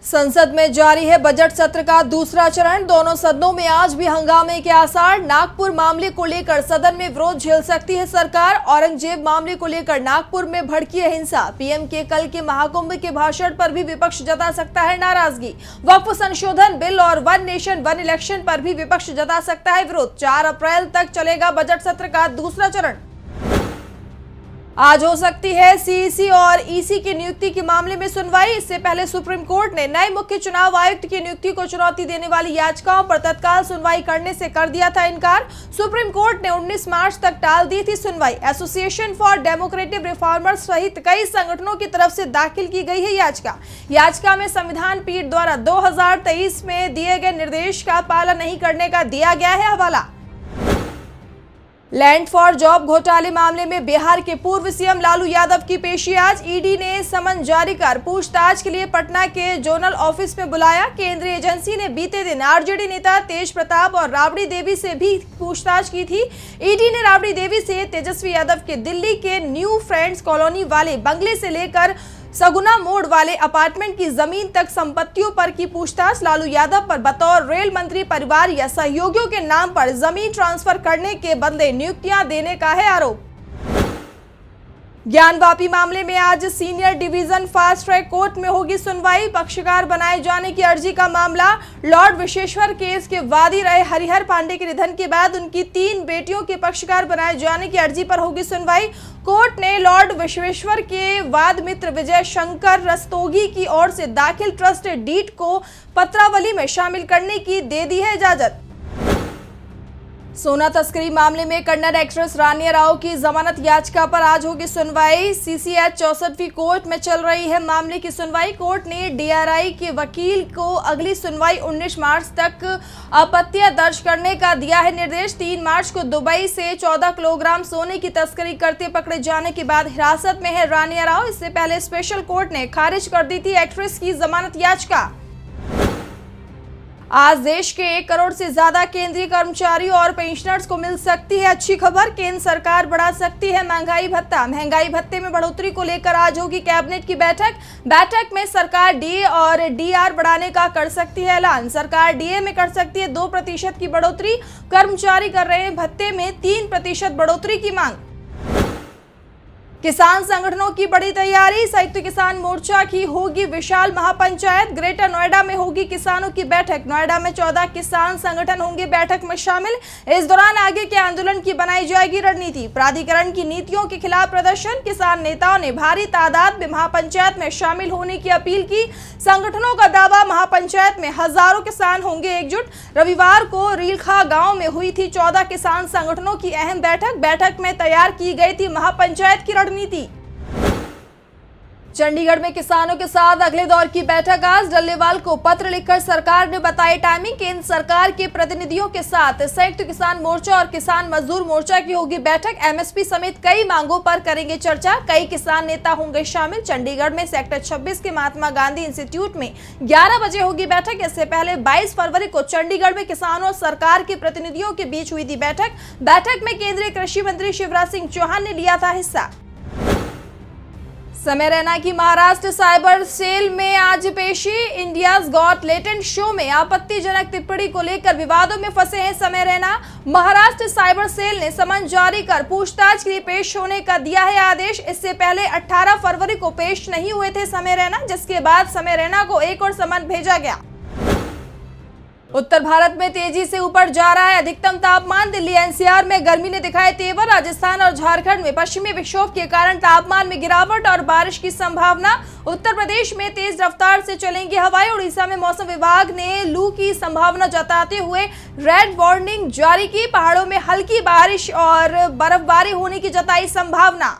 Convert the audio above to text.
संसद में जारी है बजट सत्र का दूसरा चरण। दोनों सदनों में आज भी हंगामे के आसार। नागपुर मामले को लेकर सदन में विरोध झेल सकती है सरकार। औरंगजेब मामले को लेकर नागपुर में भड़की है हिंसा। पीएम के कल के महाकुंभ के भाषण पर भी विपक्ष जता सकता है नाराजगी। वक्फ संशोधन बिल और वन नेशन वन इलेक्शन पर भी विपक्ष जता सकता है विरोध। 4 अप्रैल तक चलेगा बजट सत्र का दूसरा चरण। आज हो सकती है सीईसी और ईसी की नियुक्ति के मामले में सुनवाई। इससे पहले सुप्रीम कोर्ट ने नए मुख्य चुनाव आयुक्त की नियुक्ति को चुनौती देने वाली याचिकाओं पर तत्काल सुनवाई करने से कर दिया था इनकार। सुप्रीम कोर्ट ने 19 मार्च तक टाल दी थी सुनवाई। एसोसिएशन फॉर डेमोक्रेटिक रिफॉर्मर्स सहित कई संगठनों की तरफ से दाखिल की गई है याचिका में संविधान पीठ द्वारा 2023 में दिए गए निर्देश का पालन नहीं करने का दिया गया है हवाला। लैंड फॉर जॉब घोटाले मामले में बिहार के पूर्व सीएम लालू यादव की पेशी आज। ईडी ने समन जारी कर पूछताछ के लिए पटना के जोनल ऑफिस में बुलाया। केंद्रीय एजेंसी ने बीते दिन आरजेडी नेता तेज प्रताप और राबड़ी देवी से भी पूछताछ की थी। ईडी ने राबड़ी देवी से तेजस्वी यादव के दिल्ली के न्यू फ्रेंड्स कॉलोनी वाले बंगले से लेकर सगुना मोड़ वाले अपार्टमेंट की जमीन तक संपत्तियों पर की पूछताछ। लालू यादव पर बतौर रेल मंत्री परिवार या सहयोगियों के नाम पर जमीन ट्रांसफर करने के बदले नियुक्तियां देने का है आरोप। ज्ञानवापी मामले में आज senior division fast track court में होगी सुनवाई। पक्षकार बनाए जाने की अर्जी का मामला। लॉर्ड विश्वेश्वर केस के वादी रहे हरिहर पांडे के निधन के बाद उनकी 3 बेटियों के पक्षकार बनाए जाने की अर्जी पर होगी सुनवाई। कोर्ट ने लॉर्ड विश्वेश्वर के वाद मित्र विजय शंकर रस्तोगी की ओर से दाखिल ट्रस्ट डीड को पत्रावली में शामिल करने की दे दी है इजाजत। सोना तस्करी मामले में कन्नड़ एक्ट्रेस रानिया राव की जमानत याचिका पर आज होगी सुनवाई। सीसीएच 64वीं कोर्ट में चल रही है मामले की सुनवाई। कोर्ट ने डीआरआई के वकील को अगली सुनवाई 19 मार्च तक आपत्तियां दर्ज करने का दिया है निर्देश। 3 मार्च को दुबई से 14 किलोग्राम सोने की तस्करी करते पकड़े जाने के बाद हिरासत में है रानिया राव। इससे पहले स्पेशल कोर्ट ने खारिज कर दी थी एक्ट्रेस की जमानत याचिका। आज देश के 1 करोड़ से ज्यादा केंद्रीय कर्मचारियों और पेंशनर्स को मिल सकती है अच्छी खबर। केंद्र सरकार बढ़ा सकती है महंगाई भत्ता। महंगाई भत्ते में बढ़ोतरी को लेकर आज होगी कैबिनेट की बैठक में सरकार डीए और डीआर बढ़ाने का कर सकती है ऐलान। सरकार डीए में कर सकती है 2% की बढ़ोतरी। कर्मचारी कर रहे हैं भत्ते में 3% बढ़ोतरी की मांग। किसान संगठनों की बड़ी तैयारी। संयुक्त किसान मोर्चा की होगी विशाल महापंचायत। ग्रेटर नोएडा में होगी किसानों की बैठक। नोएडा में 14 किसान संगठन होंगे बैठक में शामिल। इस दौरान आगे के आंदोलन की बनाई जाएगी रणनीति। प्राधिकरण की नीतियों के खिलाफ प्रदर्शन। किसान नेताओं ने भारी तादाद में महापंचायत में शामिल होने की अपील की। संगठनों का दावा, महापंचायत में हजारों किसान होंगे एकजुट। रविवार को रीलखा गांव में हुई थी 14 किसान संगठनों की अहम बैठक में तैयार की गई थी महापंचायत की रणनीति। चंडीगढ़ में किसानों के साथ अगले दौर की बैठक आज। डल्लेवाल को पत्र लिखकर सरकार ने बताई टाइमिंग। केंद्र सरकार के प्रतिनिधियों के साथ संयुक्त किसान मोर्चा और किसान मजदूर मोर्चा की होगी बैठक। एमएसपी समेत कई मांगों पर करेंगे चर्चा। कई किसान नेता होंगे शामिल। चंडीगढ़ में सेक्टर 26 के महात्मा गांधी इंस्टीट्यूट में 11 बजे होगी बैठक। इससे पहले 22 फरवरी को चंडीगढ़ में किसानों और सरकार के प्रतिनिधियों के बीच हुई थी बैठक में केंद्रीय कृषि मंत्री शिवराज सिंह चौहान ने लिया था हिस्सा। समय रैना की महाराष्ट्र साइबर सेल में आज पेशी। इंडियाज गॉट लेटेंट शो में आपत्तिजनक टिप्पणी को लेकर विवादों में फंसे हैं समय रैना। महाराष्ट्र साइबर सेल ने समन जारी कर पूछताछ के लिए पेश होने का दिया है आदेश। इससे पहले 18 फरवरी को पेश नहीं हुए थे समय रैना, जिसके बाद समय रैना को एक और समन भेजा गया। उत्तर भारत में तेजी से ऊपर जा रहा है अधिकतम तापमान। दिल्ली एनसीआर में गर्मी ने दिखाए तेवर। राजस्थान और झारखंड में पश्चिमी विक्षोभ के कारण तापमान में गिरावट और बारिश की संभावना। उत्तर प्रदेश में तेज रफ्तार से चलेंगी हवाएं। उड़ीसा में मौसम विभाग ने लू की संभावना जताते हुए रेड वार्निंग जारी की। पहाड़ों में हल्की बारिश और बर्फबारी होने की जताई संभावना।